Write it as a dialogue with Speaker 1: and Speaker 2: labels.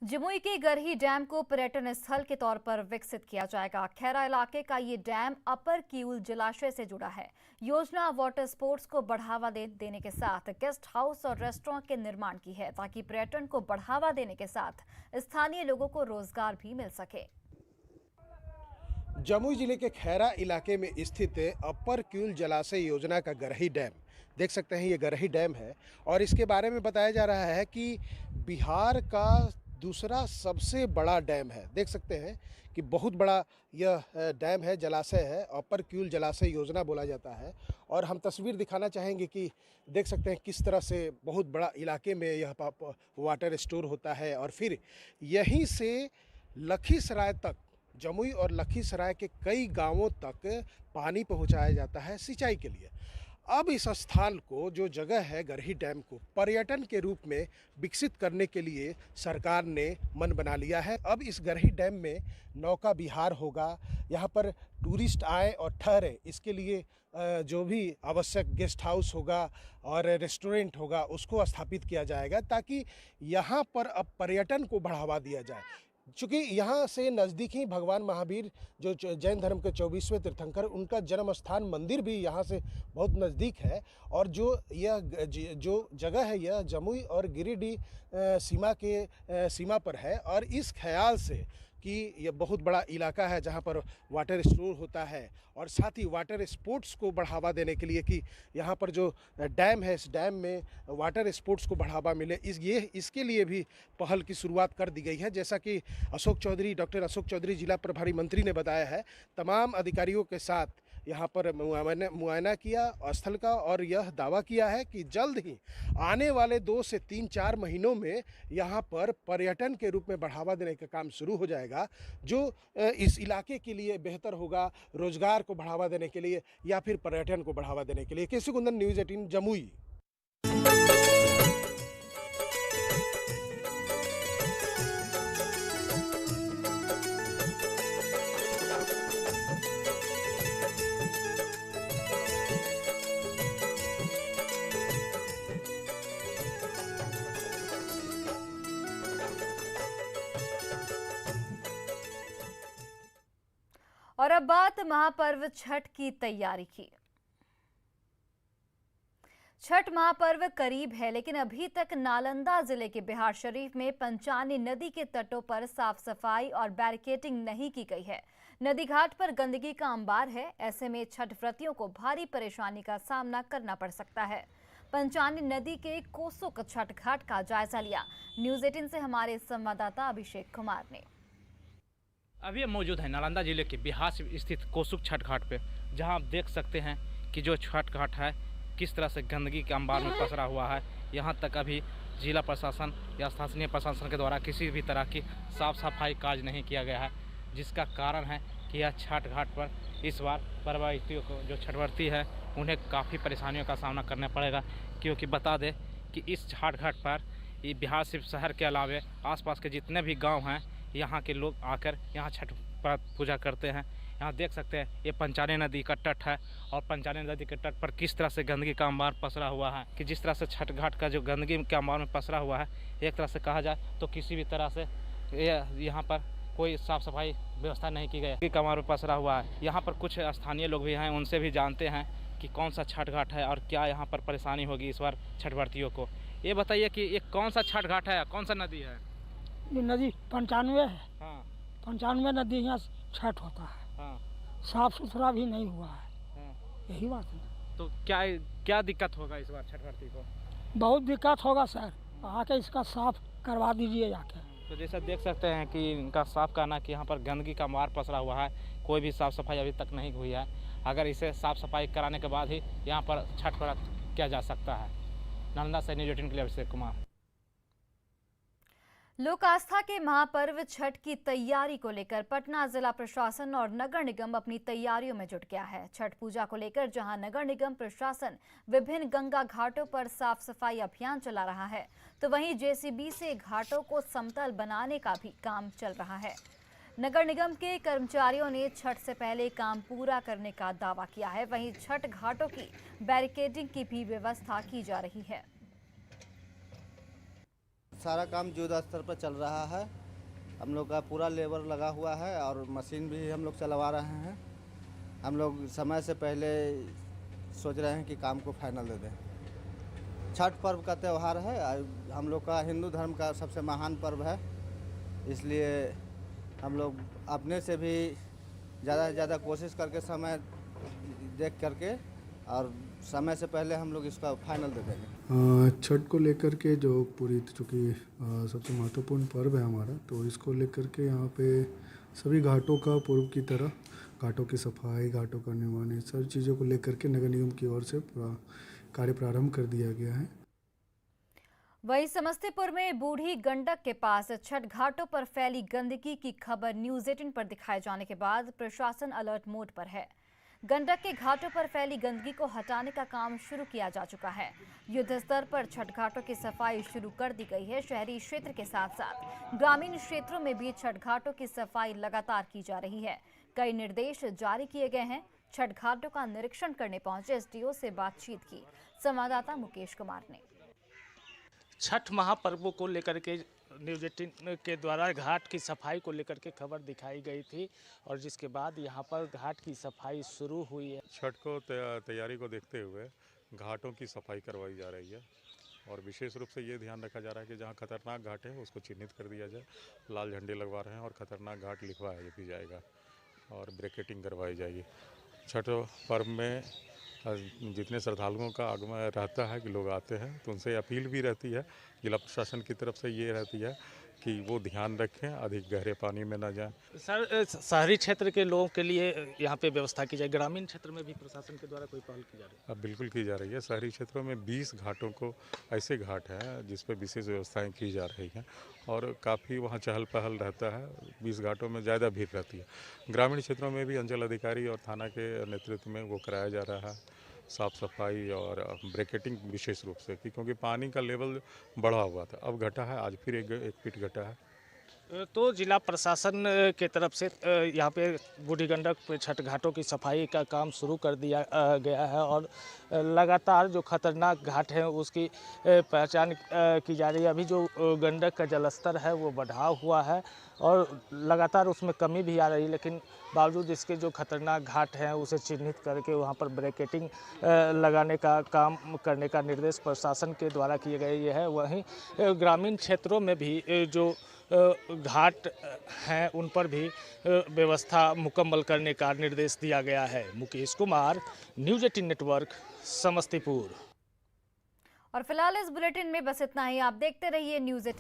Speaker 1: जमुई के गरही डैम को पर्यटन स्थल के तौर पर विकसित किया जाएगा। खैरा इलाके का ये डैम अपर किऊल जलाशय से जुड़ा है। योजना वाटर स्पोर्ट्स को बढ़ावा देने के साथ गेस्ट हाउस और रेस्टोरेंट के निर्माण की है, ताकि पर्यटन को बढ़ावा देने के साथ स्थानीय लोगों को रोजगार भी मिल सके।
Speaker 2: जमुई जिले के खैरा इलाके में स्थित अपर क्यूल जलाशय योजना का गरही डैम देख सकते हैं। ये गरही डैम है और इसके बारे में बताया जा रहा है कि बिहार का दूसरा सबसे बड़ा डैम है। देख सकते हैं कि बहुत बड़ा यह डैम है, जलाशय है। अपर क्यूल जलाशय योजना बोला जाता है और हम तस्वीर दिखाना चाहेंगे कि देख सकते हैं किस तरह से बहुत बड़ा इलाके में यह वाटर स्टोर होता है और फिर यहीं से लखीसराय तक, जमुई और लखीसराय के कई गांवों तक पानी पहुंचाया जाता है सिंचाई के लिए। अब इस स्थान को, जो जगह है गरही डैम को, पर्यटन के रूप में विकसित करने के लिए सरकार ने मन बना लिया है। अब इस गरही डैम में नौका विहार होगा। यहाँ पर टूरिस्ट आए और ठहरे, इसके लिए जो भी आवश्यक गेस्ट हाउस होगा और रेस्टोरेंट होगा उसको स्थापित किया जाएगा, ताकि यहाँ पर अब पर्यटन को बढ़ावा दिया जाए। चूँकि यहाँ से नज़दीक ही भगवान महावीर, जो जैन धर्म के 24वें तीर्थंकर, उनका जन्म स्थान मंदिर भी यहाँ से बहुत नज़दीक है। और जो जगह है यह जमुई और गिरिडीह सीमा पर है। और इस ख्याल से कि यह बहुत बड़ा इलाका है जहाँ पर वाटर स्टोर होता है और साथ ही वाटर स्पोर्ट्स को बढ़ावा देने के लिए कि यहाँ पर जो डैम है, इस डैम में वाटर स्पोर्ट्स को बढ़ावा मिले, इसके लिए भी पहल की शुरुआत कर दी गई है। जैसा कि डॉक्टर अशोक चौधरी जिला प्रभारी मंत्री ने बताया है, तमाम अधिकारियों के साथ यहाँ पर मुआयना किया स्थल का और यह दावा किया है कि जल्द ही आने वाले 2 से 3-4 महीनों में यहाँ पर पर्यटन के रूप में बढ़ावा देने का काम शुरू हो जाएगा, जो इस इलाके के लिए बेहतर होगा, रोजगार को बढ़ावा देने के लिए या फिर पर्यटन को बढ़ावा देने के लिए। केसी कुंदन, न्यूज़ 18 जमुई।
Speaker 1: और अब बात महापर्व छठ की तैयारी की। छठ महापर्व करीब है, लेकिन अभी तक नालंदा जिले के बिहार शरीफ में पंचानी नदी के तटों पर साफ सफाई और बैरिकेडिंग नहीं की गई है। नदी घाट पर गंदगी का अंबार है। ऐसे में छठ व्रतियों को भारी परेशानी का सामना करना पड़ सकता है। पंचानी नदी के कोसुक छठ घाट का जायजा लिया न्यूज़ 18 से हमारे संवाददाता अभिषेक कुमार ने।
Speaker 3: अभी हम मौजूद हैं नालंदा जिले के बिहार स्थित कोसुक छठ घाट पे, जहां आप देख सकते हैं कि जो छठ घाट है किस तरह से गंदगी के अंबार में पसरा हुआ है। यहां तक अभी जिला प्रशासन या स्थानीय प्रशासन के द्वारा किसी भी तरह की साफ सफाई कार्य नहीं किया गया है, जिसका कारण है कि यह छठ घाट पर इस बार पर्वतियों को, जो छठवर्ती है, उन्हें काफ़ी परेशानियों का सामना करना पड़ेगा। क्योंकि बता दें कि इस छठ घाट पर ये बिहार सिर्फ शहर के अलावे आसपास के जितने भी गांव हैं, यहाँ के लोग आकर यहाँ छठ पूजा करते हैं। यहाँ देख सकते हैं ये पंचानी नदी का तट है और पंचानी नदी के तट पर किस तरह से गंदगी का अंबार पसरा हुआ है कि जिस तरह से छठ घाट का जो गंदगी के अंबार में पसरा हुआ है, एक तरह से कहा जाए तो किसी भी तरह से यहाँ पर कोई साफ़ सफाई व्यवस्था नहीं की गई, अंबार में पसरा हुआ है। यहाँ पर कुछ स्थानीय लोग भी हैं, उनसे भी जानते हैं कि कौन सा छठ घाट है और क्या यहाँ पर परेशानी होगी इस बार छठ व्रतियों को। ये बताइए कि ये कौन सा छठ घाट है, कौन सा नदी है?
Speaker 4: ये नदी 95 है।
Speaker 3: हाँ।
Speaker 4: 95 नदी यहाँ छठ होता है।
Speaker 3: हाँ।
Speaker 4: साफ सुथरा भी नहीं हुआ है।
Speaker 3: हाँ।
Speaker 4: यही बात है।
Speaker 3: तो क्या दिक्कत होगा इस बार छठ व्रती को?
Speaker 4: बहुत दिक्कत होगा सर, आके इसका साफ करवा दीजिए जाके।
Speaker 3: तो जैसा देख सकते हैं कि इनका साफ कहना कि यहाँ पर गंदगी का अंबार पसरा हुआ है, कोई भी साफ़ सफाई अभी तक नहीं हुई है। अगर इसे साफ़ सफाई कराने के बाद ही यहाँ पर छठ व्रत किया जा सकता है। नालंदा से न्यूज़ 18 के लिए अभिषेक कुमार।
Speaker 1: लोक आस्था के महापर्व छठ की तैयारी को लेकर पटना जिला प्रशासन और नगर निगम अपनी तैयारियों में जुट गया है। छठ पूजा को लेकर जहां नगर निगम प्रशासन विभिन्न गंगा घाटों पर साफ सफाई अभियान चला रहा है, तो वहीं जेसीबी से घाटों को समतल बनाने का भी काम चल रहा है। नगर निगम के कर्मचारियों ने छठ से पहले काम पूरा करने का दावा किया है। वहीं छठ घाटों की बैरिकेडिंग की भी व्यवस्था की जा रही है।
Speaker 5: सारा काम युद्ध स्तर पर चल रहा है। हम लोग का पूरा लेबर लगा हुआ है और मशीन भी हम लोग चलवा रहे हैं। हम लोग समय से पहले सोच रहे हैं कि काम को फाइनल दे दें। छठ पर्व का त्यौहार है, हम लोग का हिंदू धर्म का सबसे महान पर्व है, इसलिए हम लोग अपने से भी ज़्यादा से ज़्यादा कोशिश करके समय देख करके और समय से पहले हम लोग इसका फाइनल दे देंगे।
Speaker 6: छठ को लेकर के जो पूरी चूँकि सबसे महत्वपूर्ण पर्व है हमारा, तो इसको लेकर के यहाँ पे सभी घाटों का पूर्व की तरह घाटों की सफाई, घाटों का निर्माण, ये सारी चीज़ों को लेकर के नगर निगम की ओर से पूरा कार्य प्रारंभ कर दिया गया है।
Speaker 1: वहीं समस्तीपुर में बूढ़ी गंडक के पास छठ घाटों पर फैली गंदगी की खबर न्यूज़ 18 पर दिखाए जाने के बाद प्रशासन अलर्ट मोड पर है। गंडक के घाटों पर फैली गंदगी को हटाने का काम शुरू किया जा चुका है। युद्ध स्तर पर छठ घाटों की सफाई शुरू कर दी गई है। शहरी क्षेत्र के साथ साथ ग्रामीण क्षेत्रों में भी छठ घाटों की सफाई लगातार की जा रही है। कई निर्देश जारी किए गए हैं। छठ घाटों का निरीक्षण करने पहुंचे एसडीओ से बातचीत की संवाददाता मुकेश कुमार ने।
Speaker 7: छठ महापर्वों को लेकर के न्यूज़ 18 के द्वारा घाट की सफाई को लेकर के खबर दिखाई गई थी और जिसके बाद यहां पर घाट की सफाई शुरू हुई है।
Speaker 8: छठ को तैयारी को देखते हुए घाटों की सफाई करवाई जा रही है और विशेष रूप से ये ध्यान रखा जा रहा है कि जहां खतरनाक घाट है उसको चिन्हित कर दिया जाए। लाल झंडे लगवा रहे हैं और खतरनाक घाट लिखवाया भी जाएगा और ब्रेकेटिंग करवाई जाएगी। छठ पर्व में जितने श्रद्धालुओं का आगमन रहता है कि लोग आते हैं, तो उनसे अपील भी रहती है, जिला प्रशासन की तरफ से ये रहती है कि वो ध्यान रखें, अधिक गहरे पानी में ना जाएं।
Speaker 7: सर, शहरी क्षेत्र के लोगों के लिए यहाँ पे व्यवस्था की जाए, ग्रामीण क्षेत्र में भी प्रशासन के द्वारा कोई पहल की जा रही है?
Speaker 8: अब बिल्कुल की जा रही है। शहरी क्षेत्रों में 20 घाटों को ऐसे घाट हैं जिस पर विशेष व्यवस्थाएं की जा रही हैं और काफ़ी वहाँ चहल पहल रहता है। 20 घाटों में ज़्यादा भीड़ रहती है। ग्रामीण क्षेत्रों में भी अंचल अधिकारी और थाना के नेतृत्व में वो कराया जा रहा है, साफ़ सफाई और ब्रेकेटिंग विशेष रूप से, क्योंकि पानी का लेवल बढ़ा हुआ था, अब घटा है, आज फिर एक फीट घटा है।
Speaker 7: तो जिला प्रशासन के तरफ से यहाँ पे बूढ़ी गंडक पे छठ घाटों की सफाई का काम शुरू कर दिया गया है और लगातार जो खतरनाक घाट हैं उसकी पहचान की जा रही है। अभी जो गंडक का जलस्तर है वो बढ़ा हुआ है और लगातार उसमें कमी भी आ रही है, लेकिन बावजूद इसके जो खतरनाक घाट हैं उसे चिन्हित करके वहाँ पर ब्रेकेटिंग लगाने का काम करने का निर्देश प्रशासन के द्वारा किए गए है। वहीं ग्रामीण क्षेत्रों में भी जो घाट हैं उन पर भी व्यवस्था मुकम्मल करने का निर्देश दिया गया है। Mukesh Kumar, news 18 network, Samastipur.
Speaker 1: और फिलहाल इस बुलेटिन में बस इतना ही। आप देखते रहिए न्यूज़ 18।